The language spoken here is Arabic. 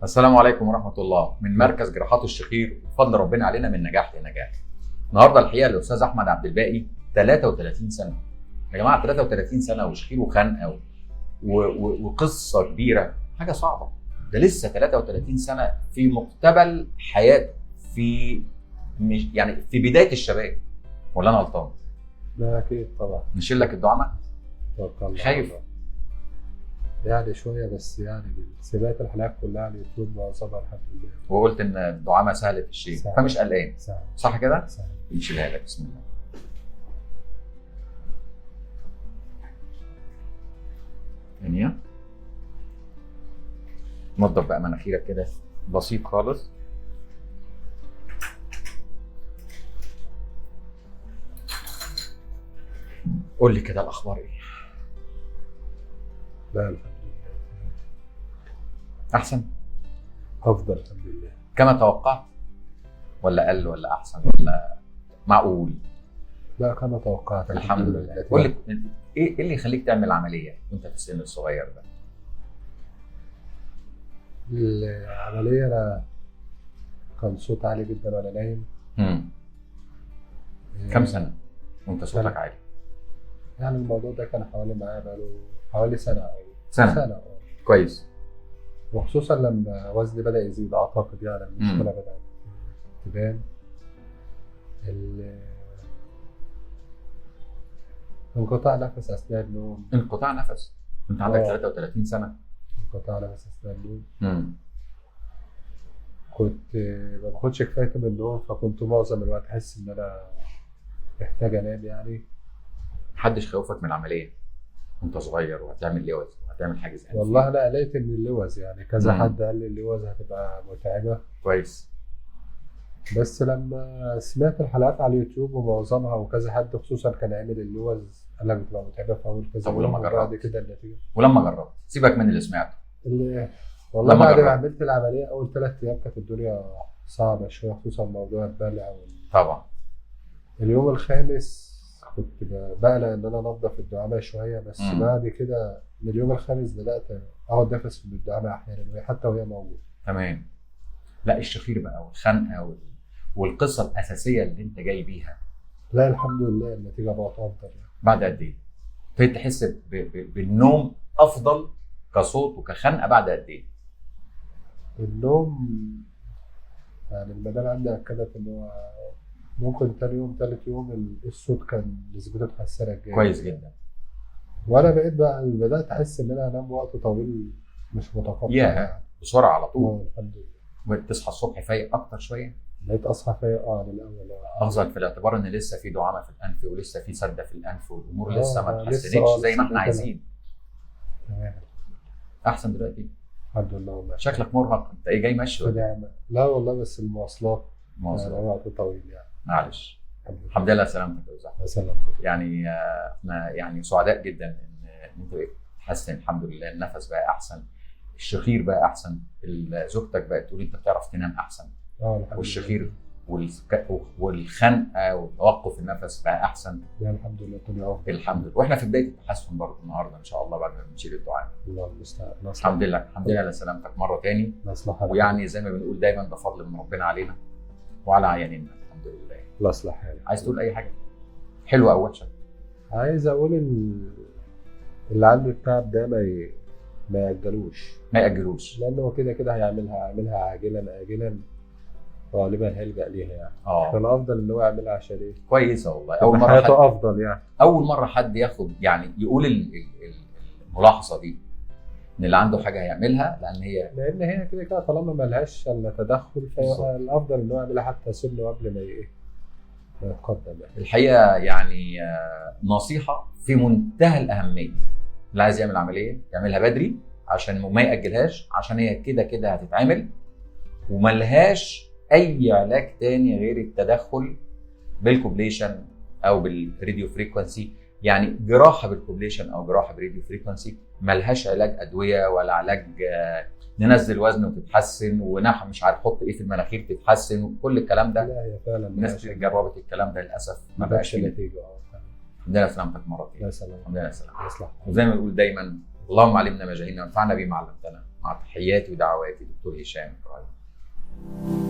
السلام عليكم ورحمة الله. من مركز جراحات الشخير، بفضل ربنا علينا من نجاح لنجاح. النهارده الحقيقة الأستاذ أحمد عبد الباقي 33 سنة. يا جماعة 33 سنة وشخير وخنقة وقصة كبيرة، حاجة صعبة. ده لسه 33 سنة في مقتبل حياته، مش يعني في بداية الشباب، ولا أنا غلطان؟ لا أكيد طبعا. نشيل لك الدعامة؟ توكلنا خايف؟ على الله. يعني شوية بس، يعني سمعت الحلقات كلها على اليوتيوب معظمها الحمد لله. وقلت إن الدعامة سهلة الشيء، سهل. فمش قلقان، سهل صح كده؟ سهل. نشيلها لك، بسم الله. ثانية. نضف بقى مناخيرك كده بسيط خالص. قول لي كده الأخبار إيه؟ لا الحمد لله أحسن؟ أفضل الحمد لله. كما توقعت؟ ولا أقل ولا أحسن ولا معقول؟ لا كما توقعت الحمد لله. قول لي إيه اللي يخليك تعمل عملية وأنت في السن الصغير ده؟ العملية أنا كان صوت عالي جدا وأنا نايم. كم سنة وأنت صوتك عالي؟ يعني الموضوع ده كان حوالي معايا بقاله حوالي سنة أو سنة. كويس. وخصوصا لما وزني بدأ يزيد، أعتقد يعني المشكلة بدأت تبان. انقطاع نفس أثناء النوم. انقطاع نفس؟ أنت عندك 33 سنة. انقطاع نفس أثناء النوم. كنت ما باخدش كفايتي من النوم، فكنت معظم الوقت أحس إن أنا محتاج أنام يعني. محدش خوفك من العملية وأنت صغير وهتعمل لوز وهتعمل حاجز أنفي؟ والله أنا قلقت من اللوز، يعني كذا حد قال لي اللوز هتبقى متعبة. كويس. بس لما سمعت الحلقات على اليوتيوب ومعظمها وكذا حد خصوصا كان عامل اللوز قال لك بتبقى متعبة في أول كذا طب ولما يوم، وبعد جربت؟ كده النتيجة. ولما جربت، سيبك من اللي سمعته. والله لما بعد جربت. ما عملت العملية أول 3 أيام كانت الدنيا صعبة شوية، خصوصا موضوع البلع طبعا. اليوم الخامس كنت بقلق إن أنا أنضف الدعامة شوية، بس بعد كده من اليوم الخامس بدأت أقعد نفس من الدعامة أحيانا حتى وهي موجودة. تمام. لا الشخير بقى والخنقة والقصة الأساسية اللي أنت جاي بيها، لا الحمد لله النتيجة بقت أفضل يعني. بعد قد إيه؟ ابتديت تحس بالنوم أفضل كصوت وكخنقة بعد قد إيه؟ النوم يعني المدام عندي أكدت إن هو ممكن تاني يوم تالت يوم الصوت كان نسبته اتحسنت جامد. كويس جدا. وأنا بقيت بقى بدأت أحس إن أنا أنام وقت طويل مش متقطع يعني. بسرعة على طول. الحمد لله. وتصحى الصبح فايق أكتر شوية؟ بقيت أصحى فايق عن الأول. أخذك في الاعتبار إن لسه في دعامة في الأنف ولسه في سدة في الأنف والأمور لسه ما لسه اتحسنتش زي ما لسه إحنا عايزين. تمام. أحسن دلوقتي؟ الحمد لله والله. شكلك مرهق، أنت إيه جاي ماشي ولا؟ نعم. لا والله بس المواصلات مواصلات. يعني وقت طويل يعني. معلش. الحمد لله على سلامتك يا أستاذ. سلام. يعني احنا يعني سعداء جدا ان انت بقيت تتحسن، الحمد لله. النفس بقى احسن، الشخير بقى احسن، زوجتك بقت تقول انت بتعرف تنام احسن، والشخير والخنقه وتوقف النفس بقى احسن. الحمد لله الدنيا افضل. الحمد لله. واحنا في بدايه التحسن برضه النهارده ان شاء الله بعد ما بنشيل الدعاء. الله المستعان. الحمد لله. الحمد لله على سلامتك مره تاني. ويعني زي ما بنقول دايما ده فضل من ربنا علينا وعلى عيانينا. الحمد لله. الله يصلح حالك. عايز تقول اي حاجه حلوه او وحشه؟ عايز اقول اللي عنده التعب ده ما يأجلوش، لانه كده كده هيعملها عاجلا آجلا، غالبا هيلجأ ليها يعني. فالافضل ان هو يعملها عشان ايه؟ كويسه والله. اول مره حياته افضل يعني. اول مره حد ياخد يعني يقول الملاحظه دي ان اللي عنده حاجه هيعملها، لان هي كده كده طالما ما لهاش الا تدخل، فالافضل ان هو يعملها حتى سنه قبل ما يتقدم يعني. الحقيقه يعني نصيحه في منتهى الاهميه، اللي عايز يعمل عمليه يعملها بدري عشان ما ياجلهاش، عشان هي كده كده هتتعمل وملهاش اي علاج تاني غير التدخل بالكوبليشن او بالراديو فريكونسي. يعني جراحه بالكوبليشن او جراحه براديو فريكونسي ملهاش علاج ادويه ولا علاج ننزل وزن وتتحسن ونحن مش عارف نحط ايه في المناخير تتحسن وكل الكلام ده. لا هي فعلا الناس اللي جربت الكلام ده للاسف ما بقاش فيه نتيجه. الحمد لله سلامتك مرتين. يا سلام. الحمد لله سلامتك. يصلح. وزي ما بنقول دايما اللهم علمنا ما جهلنا وانفعنا بما علمتنا. مع تحياتي ودعواتي دكتور هشام إبراهيم.